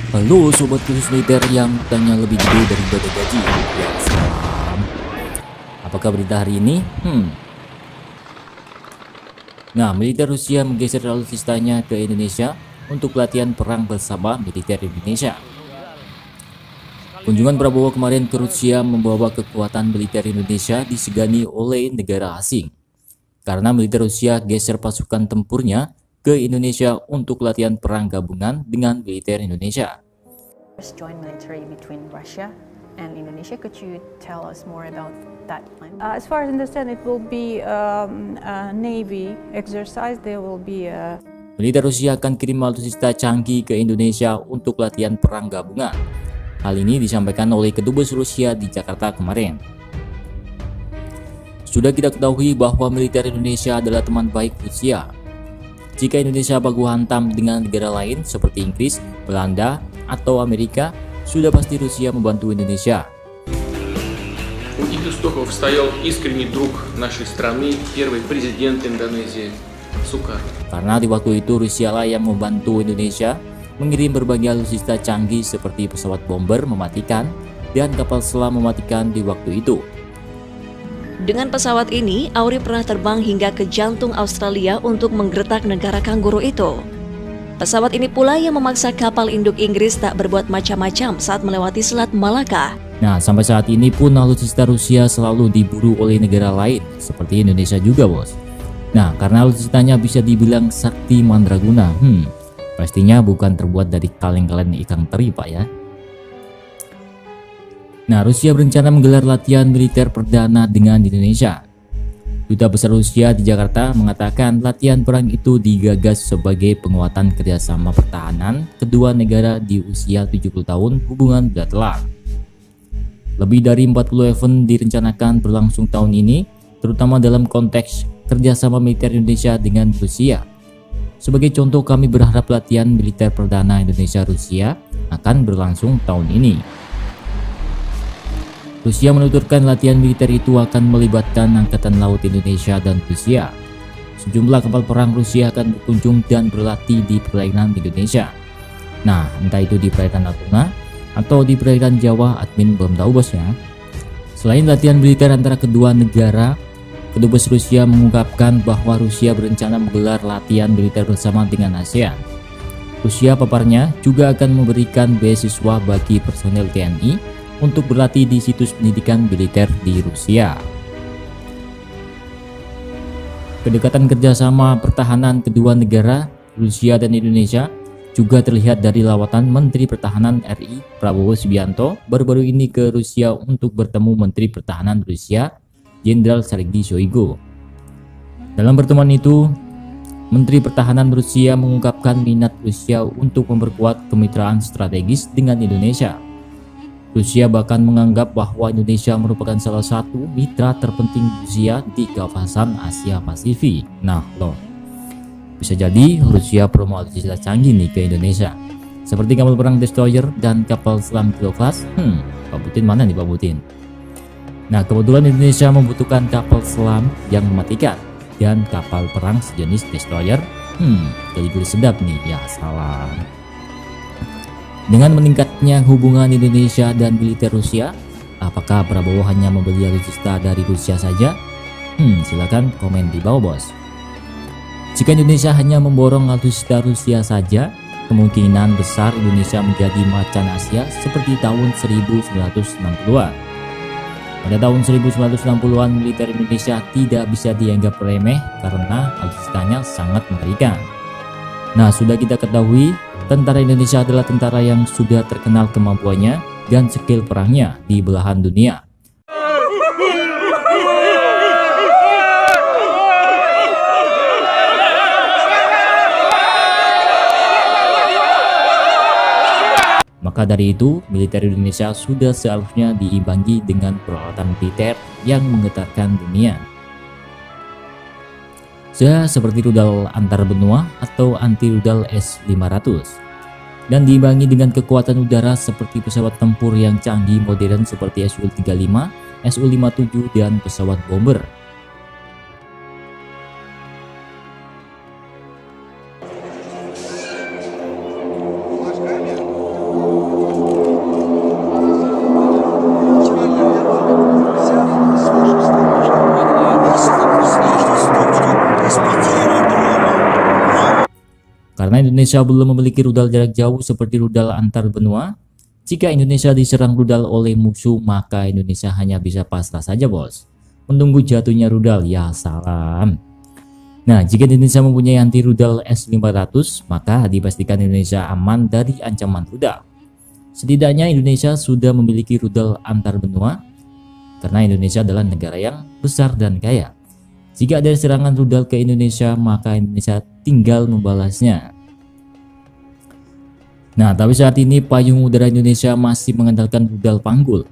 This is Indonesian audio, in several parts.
Halo sobat khusus militer yang tanya lebih gede daripada gaji. Ya salam. Apakah berita hari ini? Nah, militer Rusia menggeser alutsistanya ke Indonesia untuk latihan perang bersama militer Indonesia. Kunjungan Prabowo kemarin ke Rusia membawa kekuatan militer Indonesia disegani oleh negara asing. Karena militer Rusia geser pasukan tempurnya ke Indonesia untuk latihan perang gabungan dengan militer Indonesia. Joint military between Russia and Indonesia. Could you tell us more about that plan? As far as I understand, it will be a Navy exercise. There will be a... Militer Rusia akan kirim alutsista canggih ke Indonesia untuk latihan perang gabungan. Hal ini disampaikan oleh Kedubes Rusia di Jakarta kemarin. Sudah kita ketahui bahwa militer Indonesia adalah teman baik Rusia. Jika Indonesia baku hantam dengan negara lain seperti Inggris, Belanda, atau Amerika, sudah pasti Rusia membantu Indonesia. У Итустохов стоял искренний друг нашей страны, первый президент Индонезии, Сукарно. Karena di waktu itu Rusia lah yang membantu Indonesia mengirim berbagai alutsista canggih seperti pesawat bomber mematikan dan kapal selam mematikan di waktu itu. Dengan pesawat ini, Auri pernah terbang hingga ke jantung Australia untuk menggertak negara kanguru itu. Pesawat ini pula yang memaksa kapal induk Inggris tak berbuat macam-macam saat melewati Selat Malaka. Nah, sampai saat ini pun alutsista Rusia selalu diburu oleh negara lain, seperti Indonesia juga, bos. Nah, karena alutsistanya bisa dibilang sakti mandraguna, pastinya bukan terbuat dari kaleng-kaleng ikan teri, Pak ya. Nah, Rusia berencana menggelar latihan militer perdana dengan Indonesia. Duta Besar Rusia di Jakarta mengatakan latihan perang itu digagas sebagai penguatan kerjasama pertahanan kedua negara di usia 70 tahun hubungan bilateral. Lebih dari 40 event direncanakan berlangsung tahun ini, terutama dalam konteks kerjasama militer Indonesia dengan Rusia. Sebagai contoh, kami berharap latihan militer perdana Indonesia-Rusia akan berlangsung tahun ini. Rusia menuturkan latihan militer itu akan melibatkan Angkatan Laut Indonesia dan Rusia. Sejumlah kapal perang Rusia akan berkunjung dan berlatih di perairan Indonesia. Nah, entah itu di perairan Natuna atau di perairan Jawa, admin belum tahu bos ya. Selain latihan militer antara kedua negara, Kedubes Rusia mengungkapkan bahwa Rusia berencana menggelar latihan militer bersama dengan ASEAN. Rusia paparnya juga akan memberikan beasiswa bagi personel TNI untuk berlatih di situs pendidikan militer di Rusia. Kedekatan kerjasama pertahanan kedua negara, Rusia dan Indonesia, juga terlihat dari lawatan Menteri Pertahanan RI Prabowo Subianto baru-baru ini ke Rusia untuk bertemu Menteri Pertahanan Rusia, Jenderal Sergei Shoigu. Dalam pertemuan itu, Menteri Pertahanan Rusia mengungkapkan minat Rusia untuk memperkuat kemitraan strategis dengan Indonesia. Rusia bahkan menganggap bahwa Indonesia merupakan salah satu mitra terpenting Rusia di kawasan Asia Pasifik. Nah loh, bisa jadi Rusia promo alutsista canggih nih ke Indonesia, seperti kapal perang destroyer dan kapal selam Kilo Class. Pak Putin mana nih Pak Putin? Nah, kebetulan Indonesia membutuhkan kapal selam yang mematikan dan kapal perang sejenis destroyer. Geli-geli sedap nih, ya salam. Dengan meningkatnya hubungan Indonesia dan militer Rusia, apakah Prabowo hanya membeli alutsista dari Rusia saja? Silakan komen di bawah bos. Jika Indonesia hanya memborong alutsista Rusia saja, kemungkinan besar Indonesia menjadi macan Asia seperti tahun 1960-an. Pada tahun 1960-an, militer Indonesia tidak bisa dianggap remeh karena alutsistanya sangat mengerikan. Nah, sudah kita ketahui, tentara Indonesia adalah tentara yang sudah terkenal kemampuannya dan skill perangnya di belahan dunia. Maka dari itu, militer Indonesia sudah seharusnya diimbangi dengan peralatan militer yang menggetarkan dunia. Seperti rudal antar benua atau anti rudal S-500, dan diimbangi dengan kekuatan udara seperti pesawat tempur yang canggih modern seperti Su-35, Su-57 dan pesawat bomber. Indonesia belum memiliki rudal jarak jauh seperti rudal antar benua. Jika Indonesia diserang rudal oleh musuh, maka Indonesia hanya bisa pasrah saja, bos. Menunggu jatuhnya rudal, ya salam. Nah, jika Indonesia mempunyai anti rudal S-500, maka dipastikan Indonesia aman dari ancaman rudal. Setidaknya Indonesia sudah memiliki rudal antar benua, karena Indonesia adalah negara yang besar dan kaya. Jika ada serangan rudal ke Indonesia, maka Indonesia tinggal membalasnya. Nah, tapi saat ini payung udara Indonesia masih mengandalkan rudal panggul.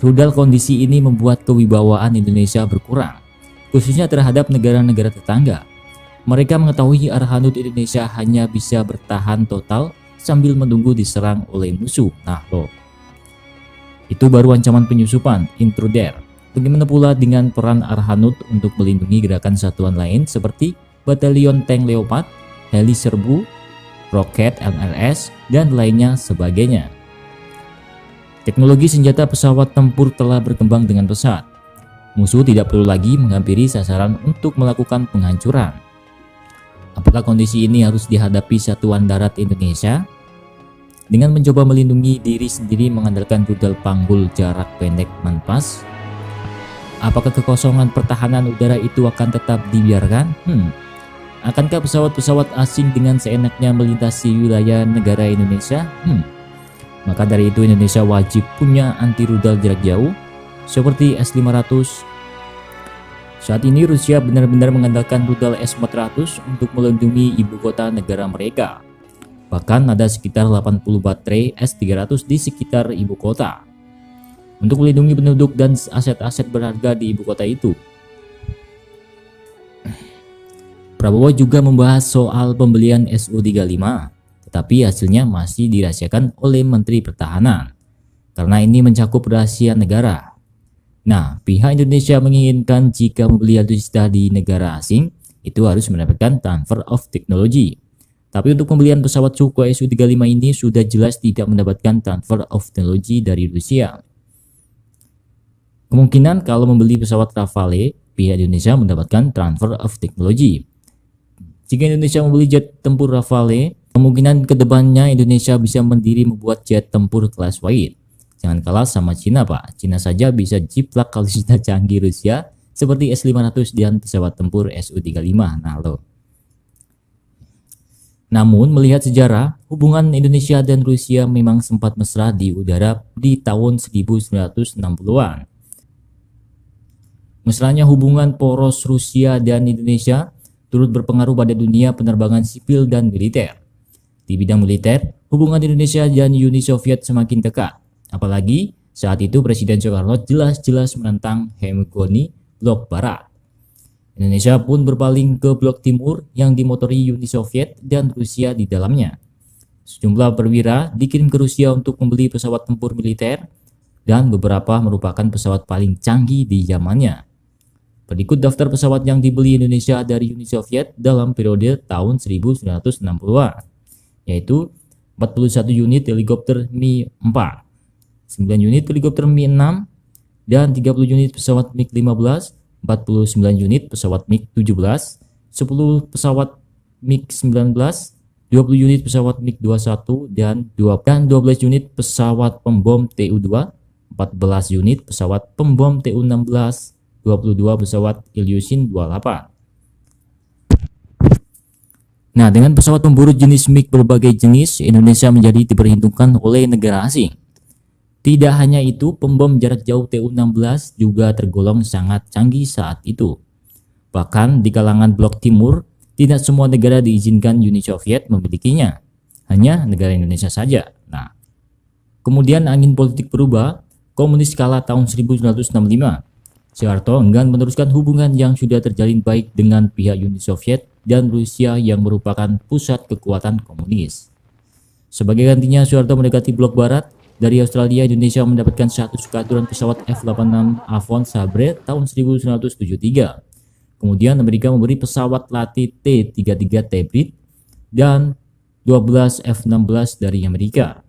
Rudal kondisi ini membuat kewibawaan Indonesia berkurang, khususnya terhadap negara-negara tetangga. Mereka mengetahui Arhanud Indonesia hanya bisa bertahan total sambil menunggu diserang oleh musuh. Nah loh, itu baru ancaman penyusupan, intruder. Bagaimana pula dengan peran Arhanud untuk melindungi gerakan satuan lain seperti Batalion Tank Leopard, Heli Serbu, roket LRS, dan lainnya sebagainya. Teknologi senjata pesawat tempur telah berkembang dengan pesat. Musuh tidak perlu lagi menghampiri sasaran untuk melakukan penghancuran. Apakah kondisi ini harus dihadapi satuan darat Indonesia? Dengan mencoba melindungi diri sendiri mengandalkan rudal panggul jarak pendek Manpas, apakah kekosongan pertahanan udara itu akan tetap dibiarkan? Akankah pesawat-pesawat asing dengan seenaknya melintasi wilayah negara Indonesia? Maka dari itu Indonesia wajib punya anti rudal jarak jauh seperti S-500. Saat ini Rusia benar-benar mengandalkan rudal S-400 untuk melindungi ibu kota negara mereka. Bahkan ada sekitar 80 baterai S-300 di sekitar ibu kota untuk melindungi penduduk dan aset-aset berharga di ibu kota itu. Prabowo juga membahas soal pembelian Su-35, tetapi hasilnya masih dirahasiakan oleh Menteri Pertahanan, karena ini mencakup rahasia negara. Nah, pihak Indonesia menginginkan jika membeli alutsista di negara asing, itu harus mendapatkan transfer of technology. Tapi untuk pembelian pesawat Sukhoi Su-35 ini sudah jelas tidak mendapatkan transfer of technology dari Rusia. Kemungkinan kalau membeli pesawat Rafale, pihak Indonesia mendapatkan transfer of technology. Jika Indonesia membeli jet tempur Rafale, kemungkinan kedepannya Indonesia bisa mandiri membuat jet tempur kelas White. Jangan kalah sama Cina, Pak. Cina saja bisa jiplak alutsista canggih Rusia seperti S-500 dan pesawat tempur Su-35. Nah loh. Namun melihat sejarah, hubungan Indonesia dan Rusia memang sempat mesra di udara di tahun 1960-an. Mesranya hubungan poros Rusia dan Indonesia turut berpengaruh pada dunia penerbangan sipil dan militer. Di bidang militer, hubungan Indonesia dan Uni Soviet semakin dekat. Apalagi saat itu Presiden Soekarno jelas-jelas menentang hegemoni blok barat. Indonesia pun berpaling ke blok timur yang dimotori Uni Soviet dan Rusia di dalamnya. Sejumlah perwira dikirim ke Rusia untuk membeli pesawat tempur militer dan beberapa merupakan pesawat paling canggih di zamannya. Berikut daftar pesawat yang dibeli Indonesia dari Uni Soviet dalam periode tahun 1960-an, yaitu 41 unit helikopter Mi-4, 9 unit helikopter Mi-6, dan 30 unit pesawat MiG-15, 49 unit pesawat MiG-17, 10 pesawat MiG-19, 20 unit pesawat MiG-21, dan 12 unit pesawat pembom Tu-2, 14 unit pesawat pembom Tu-16, 22 pesawat Ilyushin 28. Nah, dengan pesawat tempur jenis MiG berbagai jenis, Indonesia menjadi diperhitungkan oleh negara asing. Tidak hanya itu, pembom jarak jauh Tu-16 juga tergolong sangat canggih saat itu. Bahkan di kalangan blok timur, tidak semua negara diizinkan Uni Soviet memilikinya, hanya negara Indonesia saja. Nah, kemudian angin politik berubah, komunis kalah tahun 1965. Soeharto enggan meneruskan hubungan yang sudah terjalin baik dengan pihak Uni Soviet dan Rusia yang merupakan pusat kekuatan komunis. Sebagai gantinya, Soeharto mendekati blok barat. Dari Australia, Indonesia mendapatkan satu skuadron pesawat F-86 Avon Sabre tahun 1973. Kemudian Amerika memberi pesawat latih T-33 Tabrid dan 12 F-16 dari Amerika.